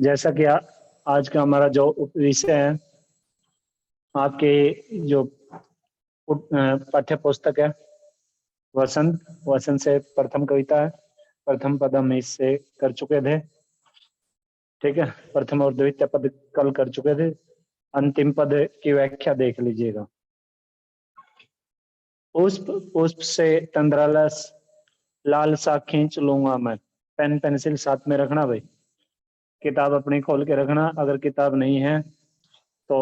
जैसा कि आज का हमारा जो विषय है, आपके जो पाठ्य पुस्तक है वसंत, वसंत से प्रथम कविता है। प्रथम पद हम इससे कर चुके थे, ठीक है। प्रथम और द्वितीय पद कल कर चुके थे। अंतिम पद की व्याख्या देख लीजिएगा। पुष्प पुष्प से तंद्रालस लालसा खींच लूंगा मैं। पेन पेंसिल साथ में रखना भाई, किताब अपनी खोल के रखना। अगर किताब नहीं है तो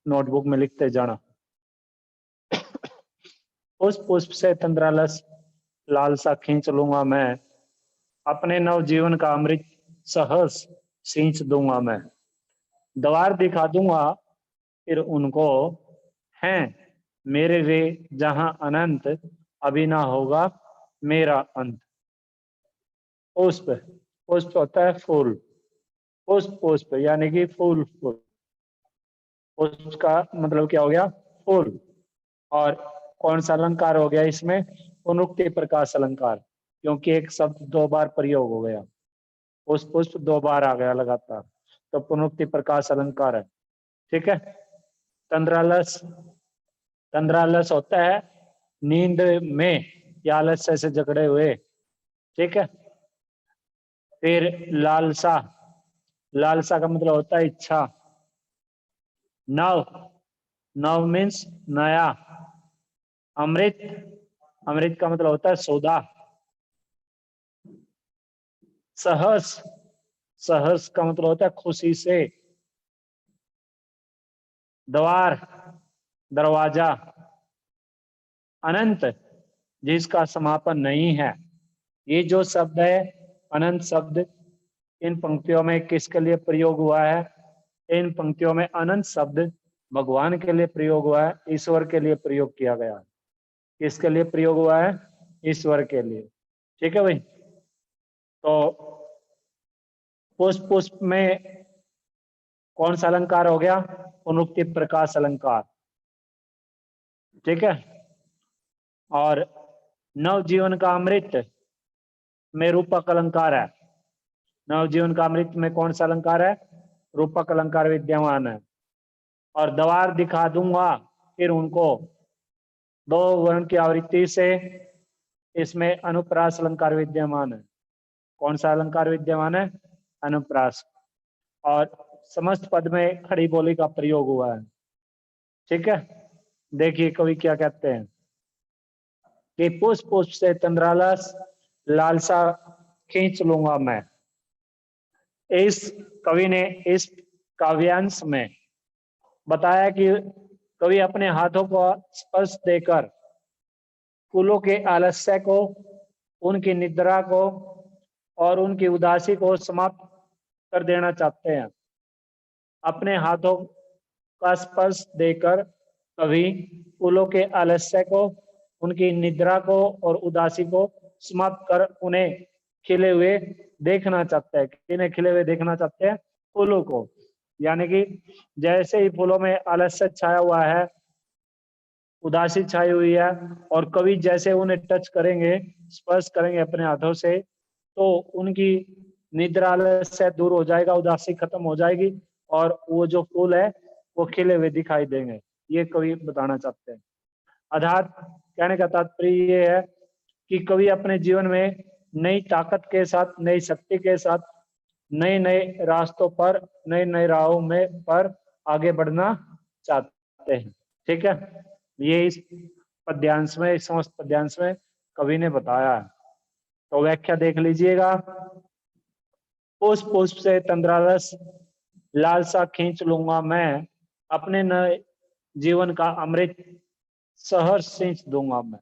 नोटबुक में लिखते जाना। पुष्प पुष्प से तंद्रालस लालसा खींच लूंगा मैं, अपने नव जीवन का अमृत सहस सींच दूंगा मैं। द्वार दिखा दूंगा फिर उनको, हैं मेरे वे जहां अनंत, अभी ना होगा मेरा अंत। पुष्प पुष्प होता है फूल, पुष्प पुष्प यानी कि फूल फूल। पुष्प का मतलब क्या हो गया? फूल। और कौन सा अलंकार हो गया इसमें? पुनरुक्ति प्रकाश अलंकार, क्योंकि एक शब्द दो बार प्रयोग हो गया। पुष्प पुष्प दो बार आ गया लगातार, तो पुनरुक्ति प्रकाश अलंकार है, ठीक है। तंद्रालस, तंद्रालस होता है नींद में या आलस्य से जकड़े हुए, ठीक है। फिर लालसा, लालसा का मतलब होता है इच्छा। नव, नव मीन्स नया। अमृत, अमृत का मतलब होता है सौदा। सहस, सहस का मतलब होता है खुशी से। द्वार, दरवाजा। अनंत, जिसका समापन नहीं है। ये जो शब्द है अनंत शब्द, इन पंक्तियों में किसके लिए प्रयोग हुआ है? इन पंक्तियों में अनंत शब्द भगवान के लिए प्रयोग हुआ है, ईश्वर के लिए प्रयोग किया गया है। किसके लिए प्रयोग हुआ है? ईश्वर के लिए, ठीक है भाई। तो पुष्प पुष्प में कौन सा अलंकार हो गया? पुनरुक्ति प्रकाश अलंकार, ठीक है। और नवजीवन का अमृत में रूपक अलंकार है। नवजीवन का अमृत में कौन सा अलंकार है? रूपक अलंकार विद्यमान है। और द्वार दिखा दूंगा फिर उनको, दो वर्ण की आवृत्ति से इसमें अनुप्रास अलंकार विद्यमान है। कौन सा अलंकार विद्यमान है? अनुप्रास। और समस्त पद में खड़ी बोली का प्रयोग हुआ है, ठीक है। देखिए कवि क्या कहते हैं कि पुष्प पुष्प से तंद्रालस लालसा खींच लूंगा मैं। इस कवि ने इस काव्यांश में बताया कि कवि अपने हाथों को स्पर्श देकर फूलों के आलस्य को, उनकी निद्रा को और उनकी उदासी को समाप्त कर देना चाहते हैं। अपने हाथों का स्पर्श देकर कवि फूलों के आलस्य को, उनकी निद्रा को और उदासी को समाप्त कर उन्हें खिले हुए देखना चाहते हैं। किन्हें खिले हुए देखना चाहते हैं? फूलों को। यानी कि जैसे ही फूलों में आलस्य छाया हुआ है, उदासी छाई हुई है, और कवि जैसे उन्हें टच करेंगे, स्पर्श करेंगे अपने हाथों से, तो उनकी निद्रा आलस्य दूर हो जाएगा, उदासी खत्म हो जाएगी और वो जो फूल है वो खिले हुए दिखाई देंगे। ये कवि बताना चाहते हैं। अर्थात कहने का तात्पर्य ये है कि कवि अपने जीवन में नई ताकत के साथ, नई शक्ति के साथ, नए नए रास्तों पर, नए नए राहों में पर आगे बढ़ना चाहते हैं, ठीक है। ये इस पद्यांश में, इस समस्त पद्यांश में कवि ने बताया है। तो व्याख्या देख लीजिएगा। पुष्प पुष्प से तंद्रालस लालसा खींच लूंगा मैं, अपने नए जीवन का अमृत सहर्ष सींच दूंगा मैं।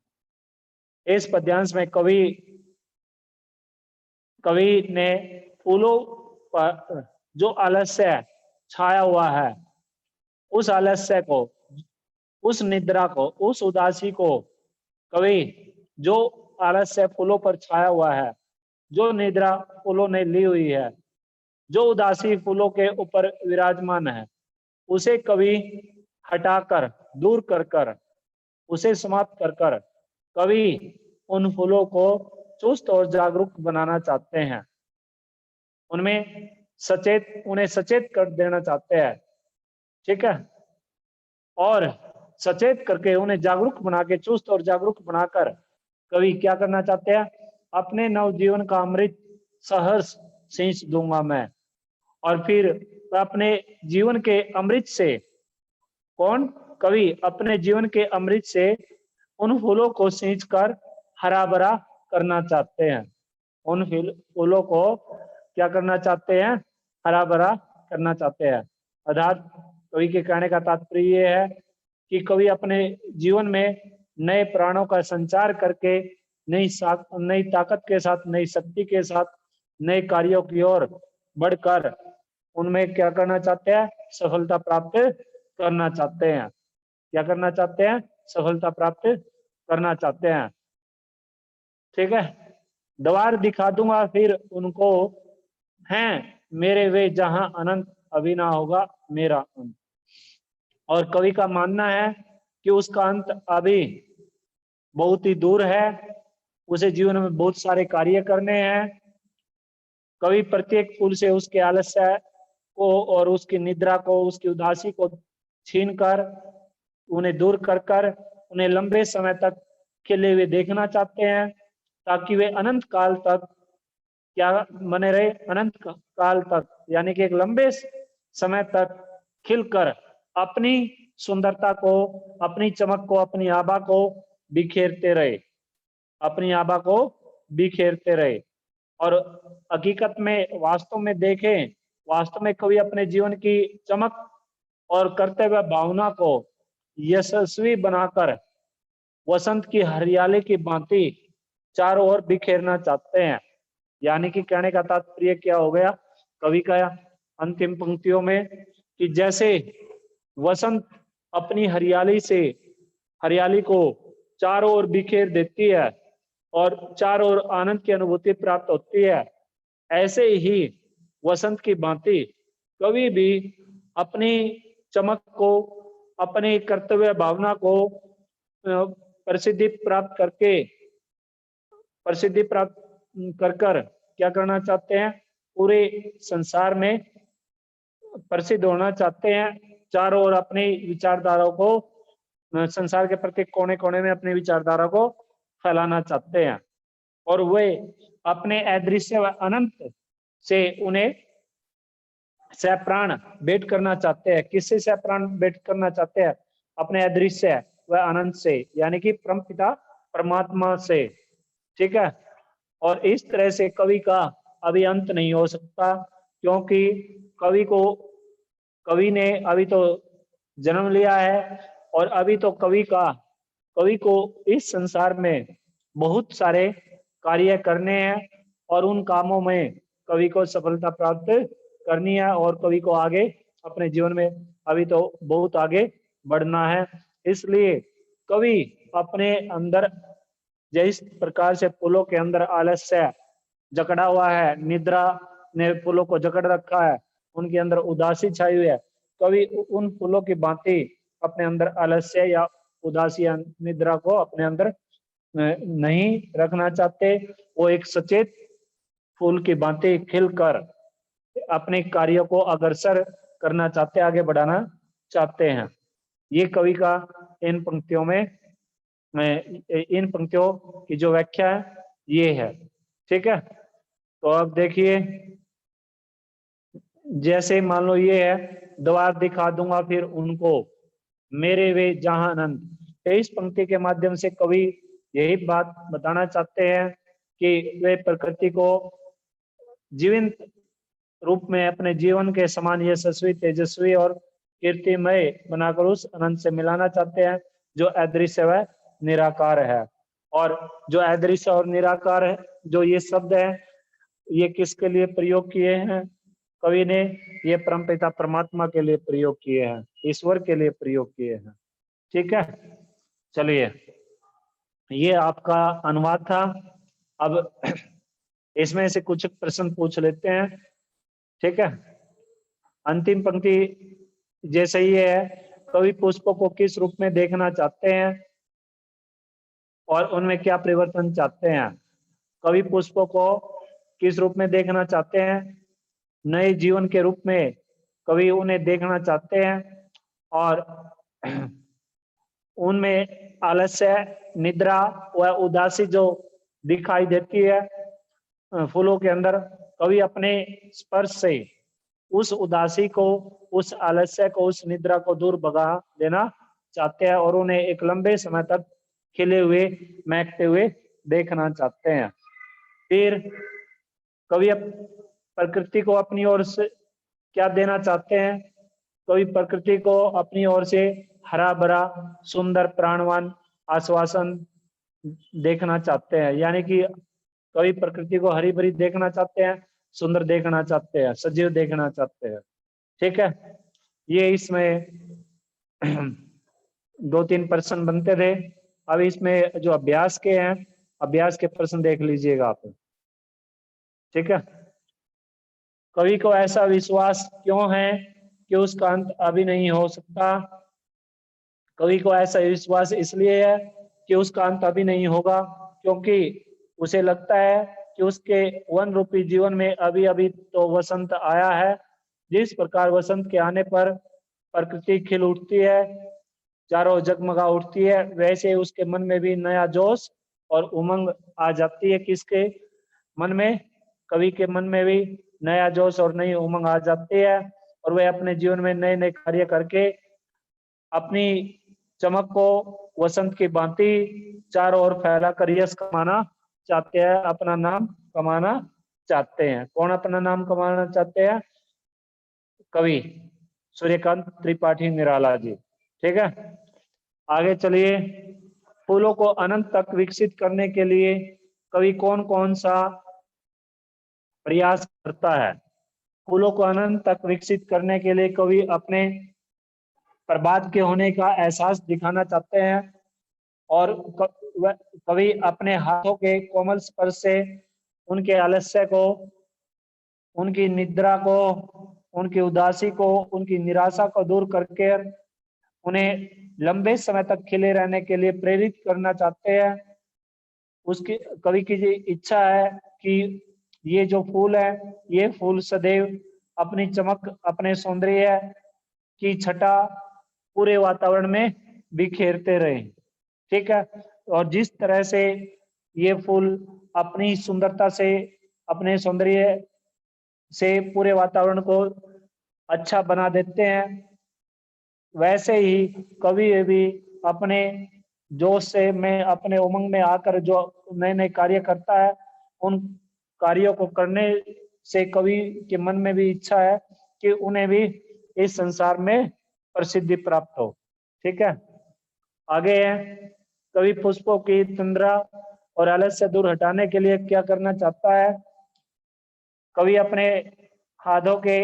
इस पद्यांश में कवि ने फूलों पर जो आलस्य छाया हुआ है, उस आलस्य को, उस निद्रा को, उस उदासी को कवि, जो आलस्य फूलों पर छाया हुआ है, जो निद्रा फूलों ने ली हुई है, जो उदासी फूलों के ऊपर विराजमान है, उसे कवि हटाकर, दूर कर कर, उसे समाप्त कर कर कवि उन फूलों को चुस्त और जागरूक बनाना चाहते हैं। उनमें उन्हें सचेत कर देना चाहते हैं, ठीक है। और सचेत करके उन्हें जागरूक बना के, चुस्त और जागरूक बनाकर कवि क्या करना चाहते हैं, अपने नवजीवन का अमृत सहर्ष सींच दूंगा मैं। और फिर अपने जीवन के अमृत से, कौन, कवि अपने जीवन के अमृत से उन फूलों को सींच कर हरा भरा करना चाहते हैं। उन फूलों को क्या करना चाहते हैं, हरा भरा करना चाहते हैं। अर्थात कवि के कहने का तात्पर्य ये है कि कवि अपने जीवन में नए प्राणों का संचार करके नई ताकत के साथ, नई शक्ति के साथ, नए कार्यों की ओर बढ़कर उनमें क्या करना चाहते हैं, सफलता प्राप्त करना चाहते हैं। क्या करना चाहते हैं, सफलता प्राप्त करना चाहते हैं, ठीक है। द्वार दिखा दूंगा फिर उनको, हैं मेरे वे जहां अनंत, अभी ना होगा मेरा अंत। और कवि का मानना है कि उसका अंत अभी बहुत ही दूर है, उसे जीवन में बहुत सारे कार्य करने हैं। कवि प्रत्येक फूल से उसके आलस्य को और उसकी निद्रा को, उसकी उदासी को छीन कर, उन्हें दूर कर उन्हें लंबे समय तक खिले हुए देखना चाहते हैं, ताकि वे अनंत काल तक क्या बने रहे, अनंत काल तक, यानी कि एक लंबे समय तक खिलकर अपनी सुंदरता को, अपनी चमक को, अपनी आभा को बिखेरते रहे, अपनी आभा को बिखेरते रहे। और हकीकत में, वास्तव में देखें, वास्तव में कवि अपने जीवन की चमक और कर्तव्य भावना को यशस्वी बनाकर वसंत की हरियाली की भांति चारों ओर बिखेरना चाहते हैं। यानी कि कहने का तात्पर्य क्या हो गया कवि का अंतिम पंक्तियों में, कि जैसे वसंत अपनी हरियाली को चारों ओर बिखेर देती है और चारों ओर आनंद की अनुभूति प्राप्त होती है, ऐसे ही वसंत की भांति कवि भी अपनी चमक को, अपनी कर्तव्य भावना को प्रसिद्धि प्राप्त कर क्या करना चाहते हैं, पूरे संसार में प्रसिद्ध होना चाहते हैं। चारों ओर अपनी विचारधारा को, संसार के प्रत्येक कोने कोने में अपनी विचारधारा को फैलाना चाहते हैं। और वे अपने अदृश्य व अनंत से उन्हें सप्राण भेंट करना चाहते हैं। किससे सप्राण भेंट करना चाहते हैं, अपने अदृश्य व अनंत से, यानी कि परमपिता परमात्मा से, ठीक है। और इस तरह से कवि का अभी अंत नहीं हो सकता, क्योंकि कवि ने अभी तो जन्म लिया है और अभी तो कवि को इस संसार में बहुत सारे कार्य करने हैं और उन कामों में कवि को सफलता प्राप्त करनी है और कवि को आगे अपने जीवन में अभी तो बहुत आगे बढ़ना है। इसलिए कवि अपने अंदर जिस प्रकार से फूलों के अंदर आलस्य जकड़ा हुआ है, निद्रा ने फूलों को जकड़ रखा है, उनके अंदर उदासी छाई हुई है, कवि उन फूलों की भांति अपने अंदर आलस्य या उदासी या निद्रा को अपने अंदर नहीं रखना चाहते। वो एक सचेत फूल की भांति खिलकर अपने कार्यों को अग्रसर करना चाहते, आगे बढ़ाना चाहते हैं। ये कवि का इन पंक्तियों की जो व्याख्या है ये है, ठीक है। तो अब देखिए, जैसे मान लो ये है, द्वार दिखा दूंगा फिर उनको, मेरे वे जहां आनंद। इस पंक्ति के माध्यम से कवि यही बात बताना चाहते हैं कि वे प्रकृति को जीवंत रूप में अपने जीवन के समान यशस्वी, तेजस्वी और कीर्तिमय बनाकर उस अनंत से मिलाना चाहते हैं जो अदृश्य व निराकार है। और जो अदृश्य और निराकार है, जो ये शब्द है, ये किसके लिए प्रयोग किए हैं कवि ने, ये परमपिता परमात्मा के लिए प्रयोग किए हैं, ईश्वर के लिए प्रयोग किए हैं, ठीक है। चलिए, ये आपका अनुवाद था। अब इसमें से कुछ प्रश्न पूछ लेते हैं, ठीक है। अंतिम पंक्ति जैसे ये है, कवि पुष्पों को किस रूप में देखना चाहते हैं और उनमें क्या परिवर्तन चाहते हैं। कवि पुष्पों को किस रूप में देखना चाहते हैं, नए जीवन के रूप में कवि उन्हें देखना चाहते हैं और उनमें आलस्य, निद्रा व उदासी जो दिखाई देती है फूलों के अंदर, कवि अपने स्पर्श से उस उदासी को, उस आलस्य को, उस निद्रा को दूर भगा देना चाहते हैं और उन्हें एक लंबे समय तक खिले हुए, महकते हुए देखना चाहते हैं। फिर कवि प्रकृति को अपनी ओर से क्या देना चाहते हैं? कवि प्रकृति को अपनी ओर से हरा भरा, सुंदर, प्राणवान, आश्वासन देखना चाहते हैं। यानी कि कवि प्रकृति को हरी भरी देखना चाहते हैं, सुंदर देखना चाहते हैं, सजीव देखना चाहते हैं। ठीक है, ये इसमें 2-3 प्रश्न बनते थे। अब इसमें जो अभ्यास के हैं, अभ्यास के प्रश्न देख लीजिएगा आप। ठीक है, कवि को ऐसा विश्वास क्यों है कि उसका अंत अभी नहीं हो सकता? कवि को ऐसा विश्वास इसलिए है कि उसका अंत अभी नहीं होगा, क्योंकि उसे लगता है कि उसके वन रूपी जीवन में अभी अभी तो वसंत आया है। जिस प्रकार वसंत के आने पर प्रकृति खिल उठती है, चारों जगमगा उठती है, वैसे उसके मन में भी नया जोश और उमंग आ जाती है। किसके मन में? कवि के मन में भी नया जोश और नई उमंग आ जाती है और वह अपने जीवन में नए नए कार्य करके अपनी चमक को वसंत की भांति चारों ओर फैलाकर यश कमाना चाहते हैं, अपना नाम कमाना चाहते हैं। कौन अपना नाम कमाना चाहते हैं? कवि सूर्यकांत त्रिपाठी निराला जी। ठीक है, आगे चलिए। फूलों को अनंत तक विकसित करने के लिए कवि कौन कौन सा प्रयास करता है? फूलों को अनंत तक विकसित करने के लिए कवि अपने प्रभात के होने का एहसास दिखाना चाहते हैं और कवि अपने हाथों के कोमल स्पर्श से उनके आलस्य को, उनकी निद्रा को, उनकी उदासी को, उनकी निराशा को दूर करके उन्हें लंबे समय तक खिले रहने के लिए प्रेरित करना चाहते हैं। उसकी कवि की इच्छा है कि ये जो फूल है, ये फूल सदैव अपनी चमक, अपने सौंदर्य की छटा पूरे वातावरण में बिखेरते रहे। ठीक है, और जिस तरह से ये फूल अपनी सुंदरता से, अपने सौंदर्य से पूरे वातावरण को अच्छा बना देते हैं, वैसे ही कवि भी अपने जोश से, में अपने उमंग में आकर जो नए नए कार्य करता है, उन कार्यों को करने से कवि के मन में भी इच्छा है कि उन्हें भी इस संसार में प्रसिद्धि प्राप्त हो। ठीक है, आगे है, कवि पुष्पों की तंद्रा और आलस्य दूर हटाने के लिए क्या करना चाहता है? कवि अपने हाथों के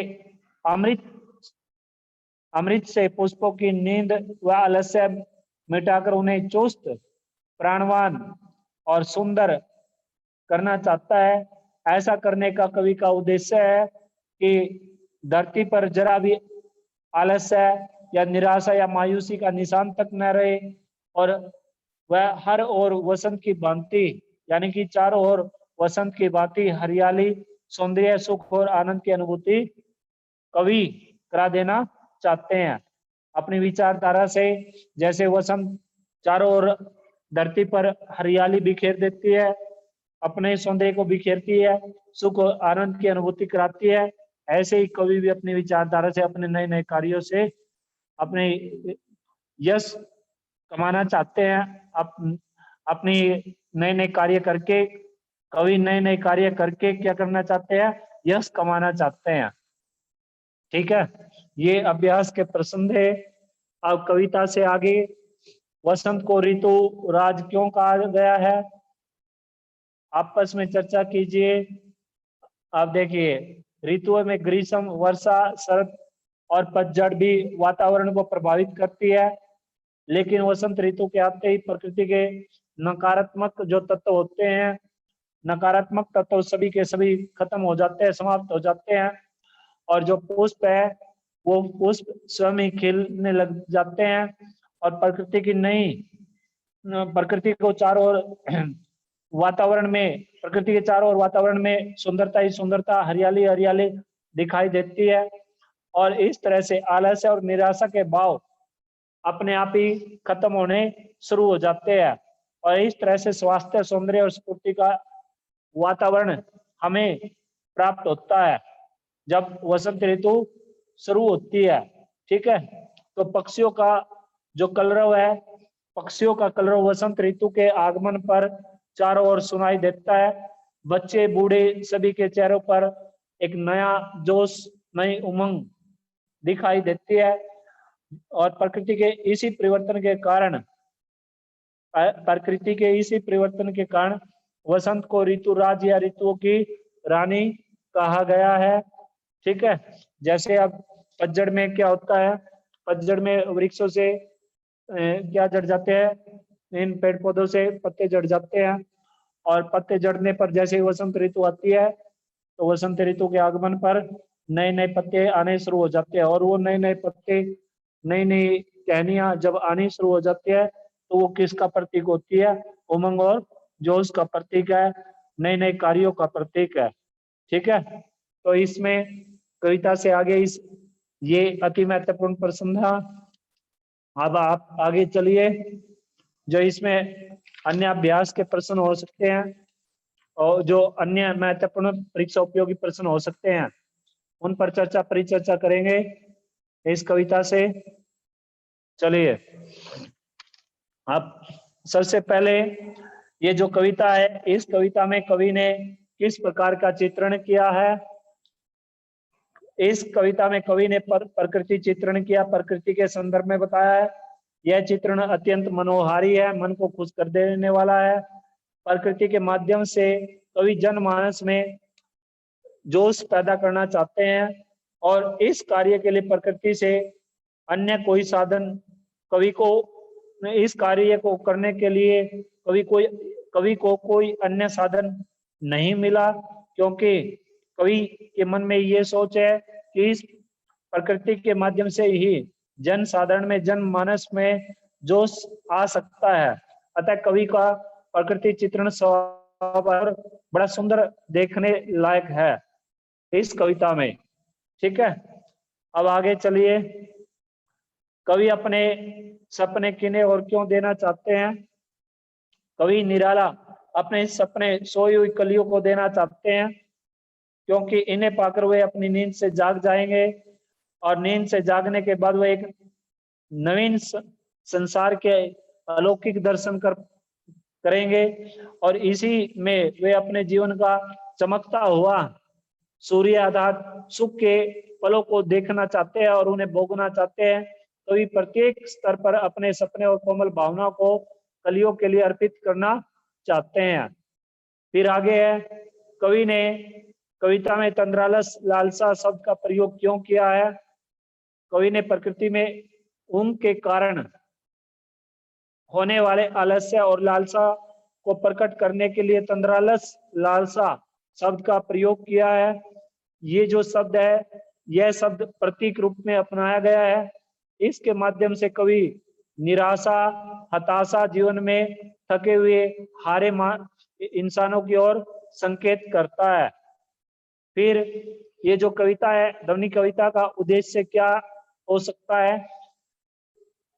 अमृत से पुष्पों की नींद व आलस्य मिटाकर उन्हें चुस्त, प्राणवान और सुंदर करना चाहता है। ऐसा करने का कवि का उद्देश्य है कि धरती पर जरा भी आलस्य या निराशा या मायूसी का निशान तक न रहे और वह हर ओर वसंत की भांति, यानी कि चारों ओर वसंत की भांति हरियाली, सौंदर्य, सुख और आनंद की अनुभूति कवि करा देना चाहते हैं। अपनी विचारधारा से जैसे वसंत चारों ओर धरती पर हरियाली बिखेर देती है, अपने सौंदर्य को बिखेरती है, सुख और आनंद की अनुभूति कराती है, ऐसे ही कवि भी अपनी विचारधारा से, अपने नए नए कार्यों से अपने यश कमाना चाहते हैं। अपनी नए नए कार्य करके कवि नए नए कार्य करके क्या करना चाहते हैं? यश कमाना चाहते हैं। ठीक है, ये अभ्यास के प्रश्न थे। अब कविता से आगे, वसंत को ऋतु राज क्यों कहा गया है? आपस में चर्चा कीजिए। आप देखिए, ऋतुओं में ग्रीष्म, वर्षा, शरद और पतझड़ भी वातावरण को प्रभावित करती है, लेकिन वसंत ऋतु के आते ही प्रकृति के नकारात्मक जो तत्व होते हैं, नकारात्मक तत्व सभी के सभी खत्म हो जाते हैं, समाप्त हो जाते हैं और जो पुष्प है वो पुष्प स्वयं ही खिलने लग जाते हैं और प्रकृति की नई, प्रकृति को चारों ओर वातावरण में, प्रकृति के चारों ओर वातावरण में सुंदरता ही सुंदरता, हरियाली हरियाली दिखाई देती है, और इस तरह से आलस्य और निराशा के भाव अपने आप ही खत्म होने शुरू हो जाते हैं, और इस तरह से स्वास्थ्य, सौंदर्य और स्फूर्ति का वातावरण हमें प्राप्त होता है जब वसंत ऋतु शुरू होती है। ठीक है, तो पक्षियों का जो कलरव है, पक्षियों का कलरव वसंत ऋतु के आगमन पर चारों ओर सुनाई देता है। बच्चे बूढ़े सभी के चेहरों पर एक नया जोश, नई उमंग दिखाई देती है, और प्रकृति के इसी परिवर्तन के कारण वसंत को ऋतुराज या ऋतुओं की रानी कहा गया है। ठीक है, जैसे अब पतझड़ में क्या होता है, पतझड़ में वृक्षों से क्या झड़ जाते हैं, इन पेड़ पौधों से पत्ते झड़ जाते हैं, और पत्ते झड़ने पर जैसे ही वसंत ऋतु आती है, तो वसंत ऋतु के आगमन पर नए नए पत्ते आने शुरू हो जाते हैं, और वो नए नए पत्ते, नई नई टहनियां जब आनी शुरू हो जाती है, तो वो किसका प्रतीक होती है, उमंग और जोश का प्रतीक है, नए नए कार्यों का प्रतीक है। ठीक है, तो इसमें कविता से आगे ये अति महत्वपूर्ण प्रश्न था। अब आप आगे चलिए, जो इसमें अन्य अभ्यास के प्रश्न हो सकते हैं और जो अन्य महत्वपूर्ण परीक्षा उपयोगी प्रश्न हो सकते हैं, उन पर परिचर्चा करेंगे इस कविता से। चलिए, अब सबसे पहले ये जो कविता है, इस कविता में कवि ने किस प्रकार का चित्रण किया है। इस कविता में कवि ने प्रकृति चित्रण किया, प्रकृति के संदर्भ में बताया है। यह चित्रण अत्यंत मनोहारी है, मन को खुश कर देने वाला है। प्रकृति के माध्यम से कवि जनमानस में जोश पैदा करना चाहते हैं, और इस कार्य के लिए प्रकृति से अन्य कोई साधन कवि को, इस कार्य को करने के लिए कवि को कोई अन्य साधन नहीं मिला, क्योंकि कवि के मन में ये सोच है कि इस प्रकृति के माध्यम से ही जन साधारण में, जनमानस में जोश आ सकता है। अतः कवि का प्रकृति चित्रण बड़ा सुंदर देखने लायक है इस कविता में। ठीक है, अब आगे चलिए, कवि अपने सपने किन्हें और क्यों देना चाहते हैं। कवि निराला अपने सपने सोई हुई कलियों को देना चाहते हैं, क्योंकि इन्हें पाकर वे अपनी नींद से जाग जाएंगे, और नींद से जागने के बाद वे एक नवीन संसार के अलौकिक दर्शन करेंगे, और इसी में वे अपने जीवन का चमकता हुआ सूर्य आधार सुख के पलों को देखना चाहते हैं और उन्हें भोगना चाहते हैं। कवि प्रत्येक स्तर पर अपने सपने और कोमल भावनाओं को कलियों के लिए अर्पित करना चाहते हैं। फिर आगे है, कवि ने कविता में तंद्रालस, लालसा शब्द का प्रयोग क्यों किया है। कवि ने प्रकृति में उनके कारण होने वाले आलस्य और लालसा को प्रकट करने के लिए तंद्रालस, लालसा शब्द का प्रयोग किया है। ये जो शब्द है, यह शब्द प्रतीक रूप में अपनाया गया है। इसके माध्यम से कवि निराशा, हताशा, जीवन में थके हुए हारे इंसानों की ओर संकेत करता है। फिर ये जो कविता है, ध्वनि कविता का उद्देश्य क्या हो सकता है।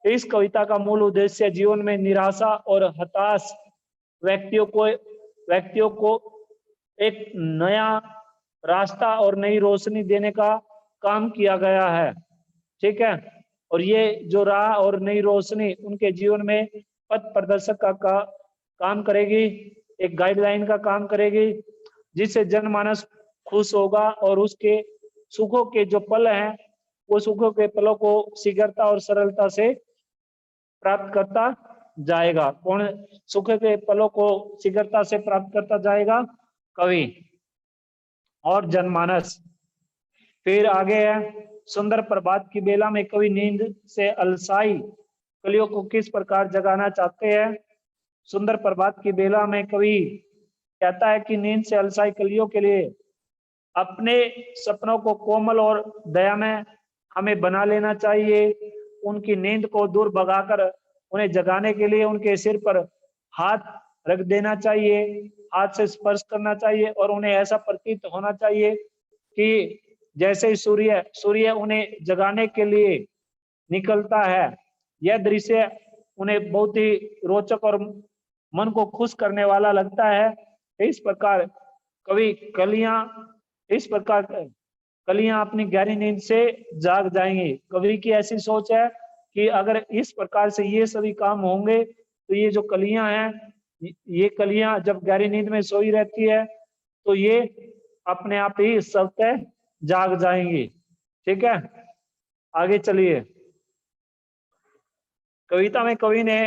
इस कविता का मूल उद्देश्य जीवन में निराशा और हताश व्यक्तियों को एक नया रास्ता और नई रोशनी देने का काम किया गया है। ठीक है, और ये जो राह और नई रोशनी उनके जीवन में पथ प्रदर्शक का काम करेगी, एक गाइडलाइन का काम करेगी, जिससे जनमानस खुश होगा और उसके सुखों के जो पल हैं, वो सुखों के पलों को शीघ्रता और सरलता से प्राप्त करता जाएगा। कौन सुख के पलों को शीघ्रता से प्राप्त करता जाएगा? कवि और जनमानस। फिर आगे है, सुंदर प्रभात की बेला में कवि नींद से अलसाई कलियों को किस प्रकार जगाना चाहते हैं। सुंदर प्रभात की बेला में कवि कहता है कि नींद से अलसाई कलियों के लिए अपने सपनों को कोमल और दयामय हमें बना लेना चाहिए। उनकी नींद को दूर भगाकर उन्हें जगाने के लिए उनके सिर पर हाथ रख देना चाहिए, हाथ से स्पर्श करना चाहिए, और उन्हें ऐसा प्रतीत होना चाहिए कि जैसे ही सूर्य उन्हें जगाने के लिए निकलता है, यह दृश्य उन्हें बहुत ही रोचक और मन को खुश करने वाला लगता है। इस प्रकार कलियां अपनी गहरी नींद से जाग जाएंगी। कवि की ऐसी सोच है कि अगर इस प्रकार से ये सभी काम होंगे तो ये जो कलियां हैं, ये कलियां जब गहरी नींद में सोई रहती है तो ये अपने आप ही स्वतः जाग जाएंगी। ठीक है, आगे चलिए। कविता में कवि ने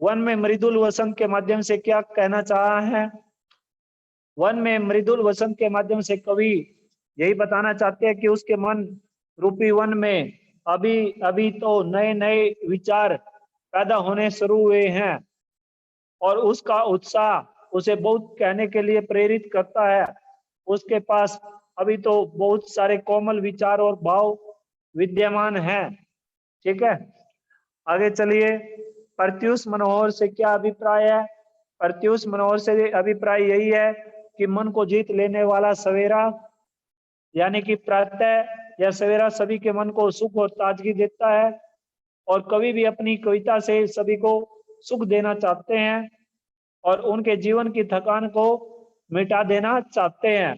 वन में मृदुल वसंत के माध्यम से क्या कहना चाहा है? वन में मृदुल वसंत के माध्यम से कवि यही बताना चाहते हैं कि उसके मन रूपी वन में अभी अभी तो नए नए विचार पैदा होने शुरू हुए हैं और उसका उत्साह उसे बहुत कहने के लिए प्रेरित करता है। उसके पास अभी तो बहुत सारे कोमल विचार और भाव विद्यमान हैं। ठीक है, आगे चलिए। प्रत्यूष मनोहर से क्या अभिप्राय है? प्रत्यूष मनोहर से अभिप्राय यही है कि मन को जीत लेने वाला सवेरा, यानी कि प्रातः या सवेरा सभी के मन को सुख और ताजगी देता है और कवि भी अपनी कविता से सभी को सुख देना चाहते हैं और उनके जीवन की थकान को मिटा देना चाहते हैं,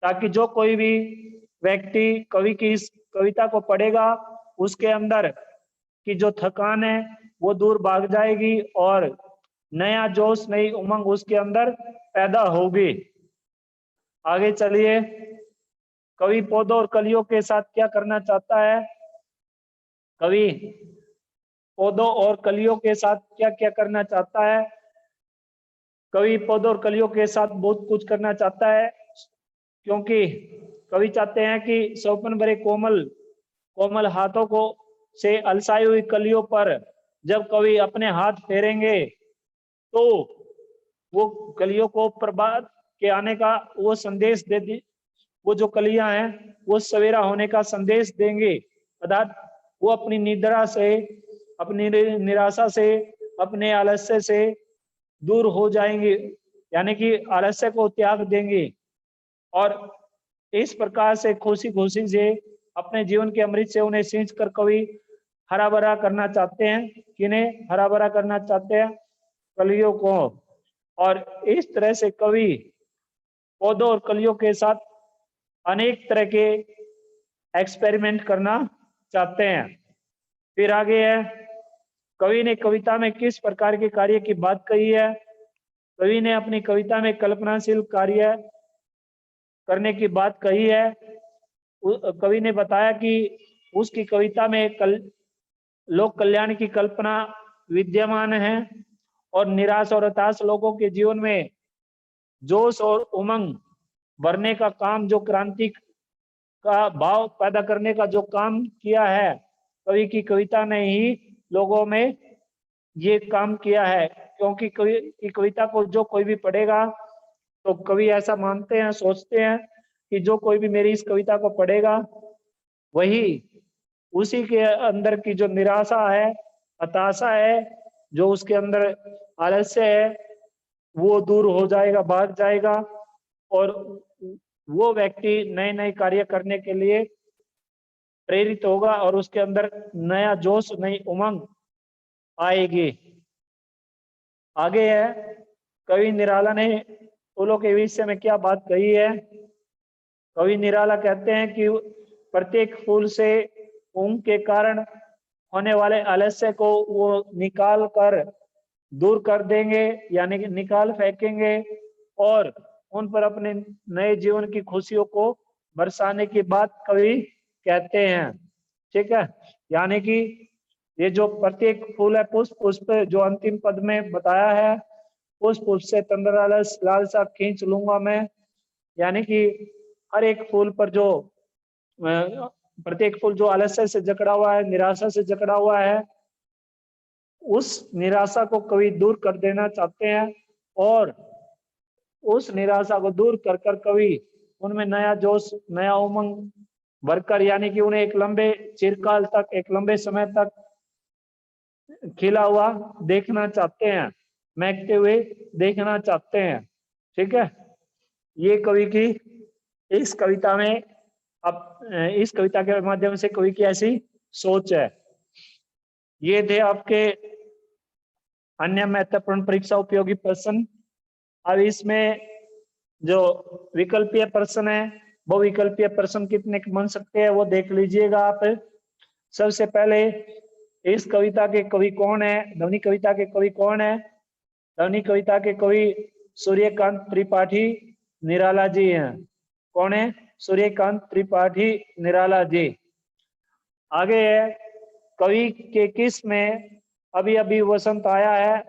ताकि जो कोई भी व्यक्ति कवि की इस कविता को पढ़ेगा उसके अंदर की जो थकान है वो दूर भाग जाएगी और नया जोश, नई उमंग उसके अंदर पैदा होगी। आगे चलिए। कवि पौधों और कलियों के साथ क्या करना चाहता है? कवि पौधों और कलियों के साथ क्या क्या करना चाहता है? कवि पौधों और कलियों के साथ बहुत कुछ करना चाहता है, क्योंकि कवि चाहते हैं कि सौपन भरे कोमल कोमल हाथों को से अलसाई हुई कलियों पर जब कवि अपने हाथ फेरेंगे तो वो कलियों को प्रभात के आने का वो संदेश दे दी। वो जो कलियां हैं वो सवेरा होने का संदेश देंगे, अर्थात वो अपनी निद्रा से, अपनी निराशा से, अपने आलस्य से दूर हो जाएंगे, यानी कि आलस्य को त्याग देंगे और इस प्रकार से खुशी खुशी से अपने जीवन के अमृत से उन्हें सींच कर कवि हरा भरा करना चाहते हैं। किन्हें हरा भरा करना चाहते हैं? कलियों को। और इस तरह से कवि पौधों और कलियों के साथ अनेक तरह के एक्सपेरिमेंट करना चाहते हैं। फिर आगे है, कवि ने कविता में किस प्रकार के कार्य की बात कही है? कवि ने अपनी कविता में कल्पनाशील कार्य करने की बात कही है। कवि ने बताया कि उसकी कविता में लोक कल्याण की कल्पना विद्यमान है और निराश और हताश लोगों के जीवन में जोश और उमंग भरने का काम, जो क्रांति का भाव पैदा करने का जो काम किया है, कवि की कविता ने ही लोगों में ये काम किया है। क्योंकि कवि की कविता को जो कोई भी पढ़ेगा तो कवि ऐसा मानते हैं, सोचते हैं कि जो कोई भी मेरी इस कविता को पढ़ेगा वही उसी के अंदर की जो निराशा है, हताशा है, जो उसके अंदर आलस्य है, वो दूर हो जाएगा, भाग जाएगा और वो व्यक्ति नए नए कार्य करने के लिए प्रेरित होगा और उसके अंदर नया जोश, नई उमंग आएगी। आगे है, कवि निराला ने फूलों के विषय में क्या बात कही है? कवि निराला कहते हैं कि प्रत्येक फूल से उमंग के कारण होने वाले आलस्य को वो निकाल कर दूर कर देंगे, यानी कि निकाल फेंकेंगे और उन पर अपने नए जीवन की खुशियों को बरसाने की बात कवि कहते हैं। ठीक है, यानी कि ये जो प्रत्येक फूल है, पुष्प, उस पर जो अंतिम पद में बताया है, पुष्प से तंद्रा लालसा खींच लूंगा मैं, यानी कि हर एक फूल पर जो प्रत्येक फूल जो आलस्य से जकड़ा हुआ है, निराशा से जकड़ा हुआ है, उस निराशा को कवि दूर कर देना चाहते हैं और उस निराशा को दूर कर कर कवि उनमें नया जोश, नया उमंग भरकर, यानी कि उन्हें एक लंबे चिरकाल तक, एक लंबे समय तक खिला हुआ देखना चाहते हैं, महकते हुए देखना चाहते हैं। ठीक है, ये कवि की इस कविता में अब इस कविता के माध्यम से कवि की ऐसी सोच है। ये थे आपके अन्य महत्वपूर्ण परीक्षा उपयोगी प्रश्न। अब इसमें जो विकल्पीय प्रश्न है, वो विकल्पीय प्रश्न कितने बन सकते हैं वो देख लीजिएगा आप। सबसे पहले इस कविता के कवि कौन है? ध्वनि कविता के कवि कौन है? ध्वनि कविता के कवि सूर्यकांत त्रिपाठी निराला जी हैं। कौन है? सूर्यकांत त्रिपाठी निराला जी। आगे है, कवि के किस में अभी अभी वसंत आया है?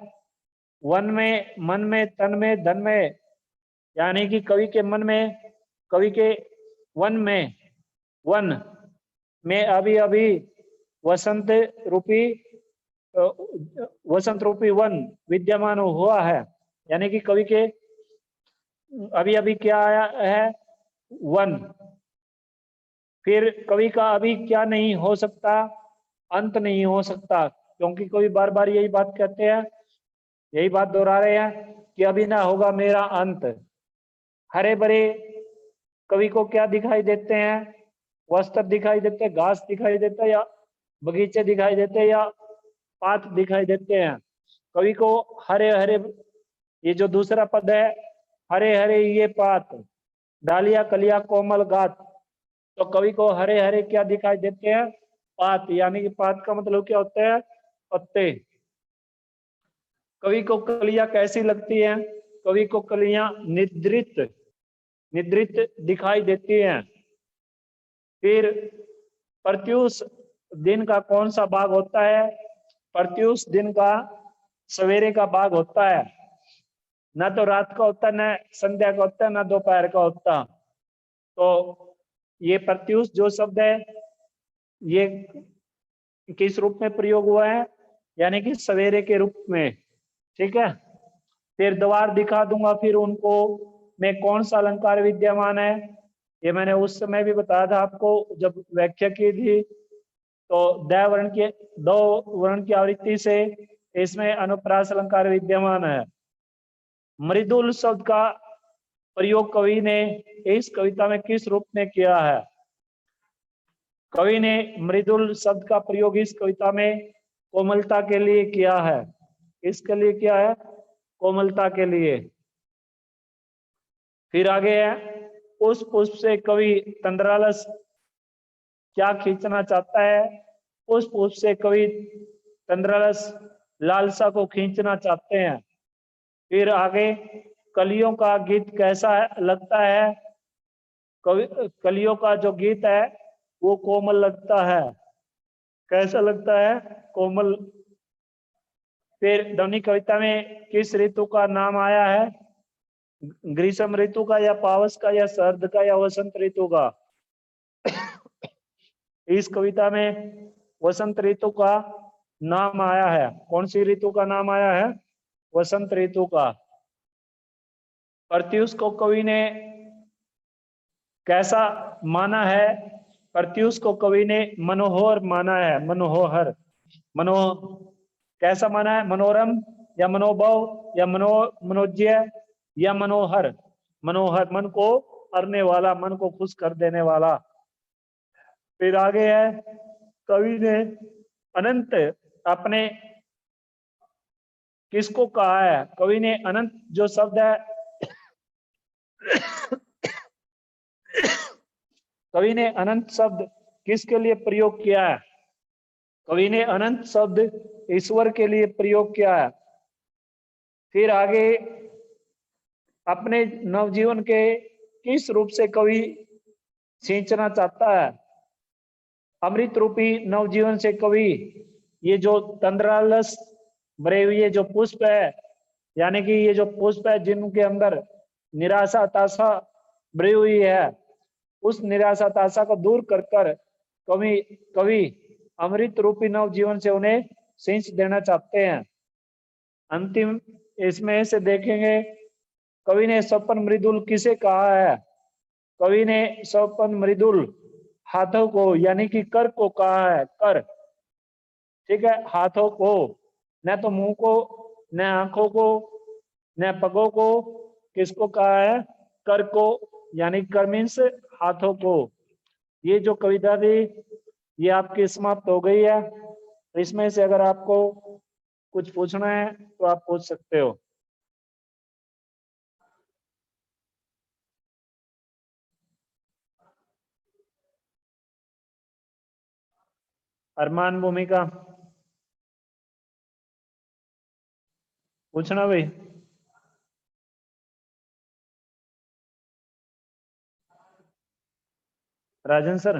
वन में, मन में, तन में, धन में। यानी कि कवि के मन में, कवि के वन में, वन में अभी अभी वसंत रूपी वन विद्यमान हुआ है। यानी कि कवि के अभी अभी क्या आया है? वन। फिर कवि का अभी क्या नहीं हो सकता? अंत नहीं हो सकता, क्योंकि कवि बार बार यही बात कहते हैं, यही बात दोहरा रहे हैं कि अभी ना होगा मेरा अंत। हरे भरे कवि को क्या दिखाई देते हैं? वस्त्र दिखाई देते हैं, घास दिखाई देता है, या बगीचे दिखाई देते हैं, या पात दिखाई देते हैं। कवि को हरे हरे, ये जो दूसरा पद है, हरे हरे ये पात, डालिया कलिया कोमल गात, तो कवि को हरे हरे क्या दिखाई देते हैं? पात। यानी कि पात का मतलब क्या होता है? पत्ते। कवि को कलियां कैसी लगती हैं? कवि को कलियां निद्रित निद्रित दिखाई देती हैं। फिर प्रत्यूष दिन का कौन सा भाग होता है? प्रत्यूष दिन का सवेरे का भाग होता है। ना तो रात का होता, न संध्या का होता, ना दोपहर का होता। तो ये प्रत्यूष जो शब्द है, ये किस रूप में प्रयोग हुआ है? यानी कि सवेरे के रूप में। ठीक है। फिर द्वार दिखा दूंगा फिर उनको में कौन सा अलंकार विद्यमान है? ये मैंने उस समय भी बताया था आपको जब व्याख्या की थी। तो द वर्ण के, दो वर्ण की आवृत्ति से इसमें अनुप्रास अलंकार विद्यमान है। मृदुल शब्द का प्रयोग कवि ने इस कविता में किस रूप में किया है? कवि ने मृदुल शब्द का प्रयोग इस कविता में कोमलता के लिए किया है। इसके लिए किया है? कोमलता के लिए। फिर आगे है, उस पुष्प से कवि तंद्रालस क्या खींचना चाहता है? उस पुष्प से कवि तंद्रालस लालसा को खींचना चाहते हैं। फिर आगे, कलियों का गीत कैसा लगता है? कवि कलियों का जो गीत है वो कोमल लगता है। कैसा लगता है? कोमल। फिर ध्वनि कविता में किस ऋतु का नाम आया है? ग्रीष्म ऋतु का, या पावस का, या शरद का, या वसंत ऋतु का? इस कविता में वसंत ऋतु का नाम आया है। कौन सी ऋतु का नाम आया है? वसंत ऋतु का। प्रत्यूष को कवि ने कैसा माना है? प्रत्यूष को कवि ने मनोहर माना है। मनोहर, कैसा माना है? मनोरम, या मनोभव, या मनोज्य, या मनोहर? मनोहर, मन को हरने वाला, मन को खुश कर देने वाला। फिर आगे है, कवि ने अनंत अपने किसको कहा है? कवि ने अनंत जो शब्द है कवि ने अनंत शब्द किसके लिए प्रयोग किया है? कवि ने अनंत शब्द ईश्वर के लिए प्रयोग किया है। फिर आगे, अपने नवजीवन के किस रूप से कवि सींचना चाहता है? अमृत रूपी नवजीवन से कवि ये जो तंद्रालस भरे हुए जो पुष्प है, यानी कि ये जो पुष्प है जिनके अंदर निराशा हताशा भरी हुई है, उस निराशा हताशा को दूर कर कर कवि अमृत रूपी नवजीवन से उन्हें सींच देना चाहते हैं। अंतिम इसमें से देखेंगे, कवि ने स्वपन मृदुल किसे कहा है? कवि ने स्वपन मृदुल हाथों को, यानी कि कर को कहा है। कर, ठीक है, हाथों को, न तो मुंह को, न आंखों को, न पगों को। किसको कहा है? कर को, यानी कर मीन्स हाथों को। ये जो कविता थी ये आपकी समाप्त हो गई है। तो इसमें से अगर आपको कुछ पूछना है तो आप पूछ सकते हो। अरमान भूमिका पूछना भाई। राजन सर